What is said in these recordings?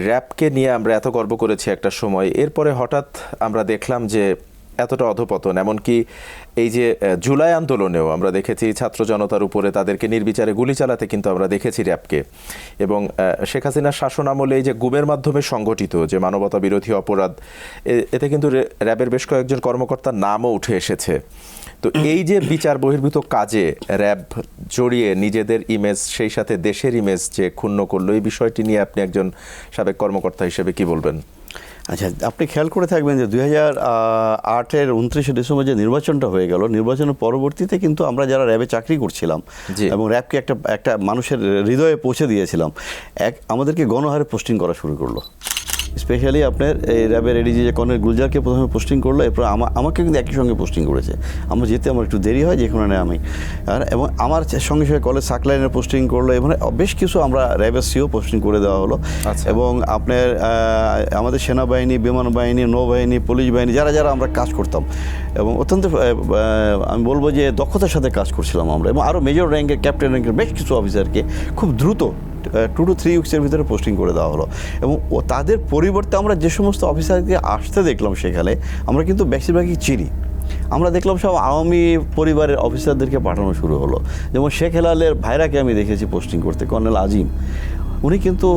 র্যাবকে নিয়ে আমরা এত গর্ব করেছি একটা সময়, এরপরে হঠাৎ আমরা দেখলাম যে এতটা অধপতন। এমনকি এই যে জুলাই আন্দোলনেও আমরা দেখেছি ছাত্র জনতার উপরে তাদেরকে নির্বিচারে গুলি চালাতে কিন্তু আমরা দেখেছি র্যাবকে। এবং শেখ হাসিনার শাসন আমলে এই যে গুমের মাধ্যমে সংগঠিত যে মানবতা বিরোধী অপরাধ, এতে কিন্তু র্যাবের বেশ কয়েকজন কর্মকর্তার নামও উঠে এসেছে। তো এই যে বিচার বহির্ভূত কাজে র্যাব জড়িয়ে নিজেদের ইমেজ, সেই সাথে দেশের ইমেজ যে ক্ষুণ্ণ করলো, এই বিষয়টি নিয়ে আপনি একজন সাবেক কর্মকর্তা হিসেবে কি বলবেন? আচ্ছা, আপনি খেয়াল করে থাকবেন যে 2008-এর 29শে ডিসেম্বর যে নির্বাচনটা হয়ে গেল, নির্বাচনের পরবর্তীতে কিন্তু আমরা যারা র্যাবে চাকরি করছিলাম এবং র্যাবকে একটা মানুষের হৃদয়ে পৌঁছে দিয়েছিলাম, আমাদেরকে গণহারে পোস্টিং করা শুরু করলো। স্পেশালি আপনার এই র্যাবের এডিজি যে কর্নেল গুলজারকে প্রথমে পোস্টিং করলো, এরপর আমাকে কিন্তু একই সঙ্গে পোস্টিং করেছে। আমার যেতে আমার একটু দেরি হয়, যে কারণে আমি এবং আমার সঙ্গে সঙ্গে কলেজ সাকলাইনের পোস্টিং করলো, এবং বেশ কিছু আমরা র্যাবের সিও পোস্টিং করে দেওয়া হলো। এবং আপনার আমাদের সেনাবাহিনী, বিমান বাহিনী, নৌবাহিনী, পুলিশ বাহিনী, যারা যারা আমরা কাজ করতাম, এবং অত্যন্ত আমি বলবো যে দক্ষতার সাথে কাজ করছিলাম আমরা, এবং আরও মেজর র্যাঙ্কের, ক্যাপ্টেন র্যাঙ্কের বেশ কিছু অফিসারকে খুব দ্রুত 2 to 3 উইক্সের ভিতরে পোস্টিং করে দেওয়া হলো। এবং তাদের পরিবর্তে আমরা যে সমস্ত অফিসারকে আসতে দেখলাম সেখানে, আমরা কিন্তু বেশিরভাগই চিনি। আমরা দেখলাম সব আওয়ামী পরিবারের অফিসারদেরকে পাঠানো শুরু হলো। যেমন শেখ হেলালের ভাইরাকে আমি দেখেছি পোস্টিং করতে, কর্নেল আজিম। উনি কিন্তু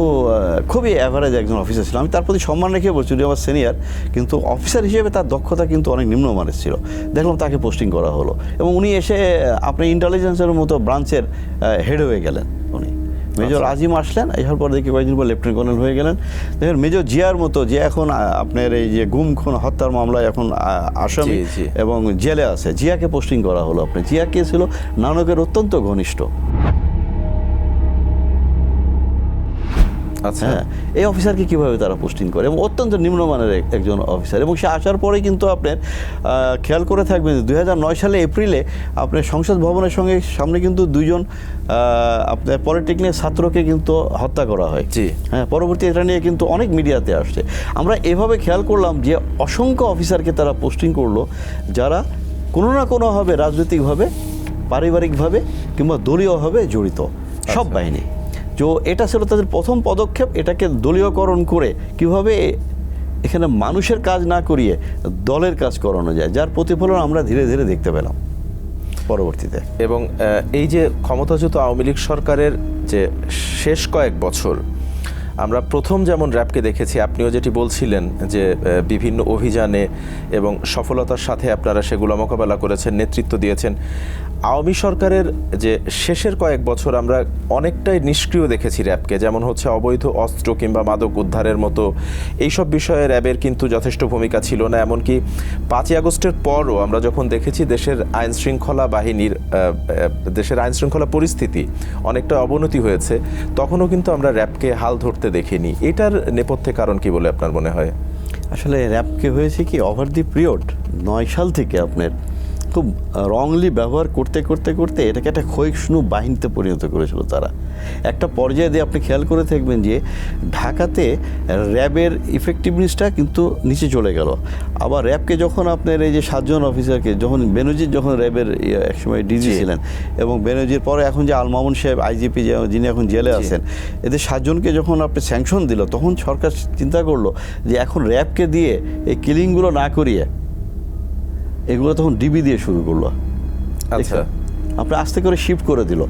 খুবই অ্যাভারেজ একজন অফিসার ছিল। আমি তার প্রতি সম্মান রেখে বলছি, উনি আমার সিনিয়র, কিন্তু অফিসার হিসেবে তার দক্ষতা কিন্তু অনেক নিম্নমানের ছিল। দেখলাম তাকে পোস্টিং করা হলো, এবং উনি এসে আপনি ইন্টেলিজেন্সের মতো ব্রাঞ্চের হেড হয়ে গেলেন। উনি মেজর আজিম আসলেন, এসার পর দেখি কয়েকদিন পর লেফটেন্যান্ট কর্নেল হয়ে গেলেন। দেখেন মেজর জিয়ার মতো, যে এখন আপনার এই যে গুম খুন হত্যার মামলায় এখন আসামি এবং জেলে আছে, জিয়াকে পোস্টিং করা হলো। আপনি জিয়া কে ছিল? নানকের অত্যন্ত ঘনিষ্ঠ। আচ্ছা, হ্যাঁ, এই অফিসারকে কীভাবে তারা পোস্টিং করে, এবং অত্যন্ত নিম্নমানের একজন অফিসার। এবং সে আসার পরে কিন্তু আপনার খেয়াল করে থাকবেন 2009 সালে এপ্রিলে আপনার সংসদ ভবনের সামনে কিন্তু 2জন আপনার পলিটেকনিক ছাত্রকে কিন্তু হত্যা করা হয়। হ্যাঁ, পরবর্তী এটা নিয়ে কিন্তু অনেক মিডিয়াতে আসছে। আমরা এভাবে খেয়াল করলাম যে অসংখ্য অফিসারকে তারা পোস্টিং করলো, যারা কোনো না কোনোভাবে রাজনৈতিকভাবে, পারিবারিকভাবে কিংবা দলীয়ভাবে জড়িত, সব বাহিনী। তো এটা ছিল তাদের প্রথম পদক্ষেপ, এটাকে দলীয়করণ করে কিভাবে এখানে মানুষের কাজ না করিয়ে দলের কাজ করানো যায়, যার প্রতিফলন আমরা ধীরে ধীরে দেখতে পেলাম পরবর্তীতে। এবং এই যে ক্ষমতাচ্যুত আওয়ামী লীগ সরকারের যে শেষ কয়েক বছর আমরা প্রথম যেমন র্যাবকে দেখেছি, আপনিও যেটি বলছিলেন যে বিভিন্ন অভিযানে এবং সফলতার সাথে আপনারা সেগুলো মোকাবেলা করেছেন, নেতৃত্ব দিয়েছেন। আওয়ামী সরকারের যে শেষের কয়েক বছর আমরা অনেকটাই নিষ্ক্রিয় দেখেছি র্যাবকে, যেমন হচ্ছে অবৈধ অস্ত্র কিংবা মাদক উদ্ধারের মতো এইসব বিষয়ে র্যাবের কিন্তু যথেষ্ট ভূমিকা ছিল না। এমনকি 5ই আগস্টের পরও আমরা যখন দেখেছি দেশের আইন শৃঙ্খলা পরিস্থিতি অনেকটা অবনতি হয়েছে, তখনও কিন্তু আমরা র্যাবকে হাল ধরতে দেখিনি। এটার নেপথ্যে কারণ কি বলে আপনার মনে হয়? আসলে র্যাবকে হয়েছে কি, ওভার দি পিরিয়ড 9 সাল থেকে আপনার খুব রংলি ব্যবহার করতে করতে করতে এটাকে একটা ক্ষয়িষ্ণু বাহিনীতে পরিণত করেছিল তারা। একটা পর্যায়ে দিয়ে আপনি খেয়াল করে থাকবেন যে ঢাকাতে র্যাবের ইফেক্টিভনেসটা কিন্তু নিচে চলে গেল। আবার র্যাবকে যখন আপনার এই যে 7 জন অফিসারকে, যখন বেনজির যখন র্যাবের একসময় ডিজি ছিলেন, এবং বেনজির পরে এখন যে আল মামুন সাহেব আইজিপি, যিনি এখন জেলে আছেন, এদের 7 জনকে যখন আপনি স্যাংশন দিল, তখন সরকার চিন্তা করলো যে এখন র্যাবকে দিয়ে এই কিলিংগুলো না করিয়ে এগুলো তখন ডিবি দিয়ে শুরু করলো। আচ্ছা, আপনি আস্তে করে শিফট করে দিল।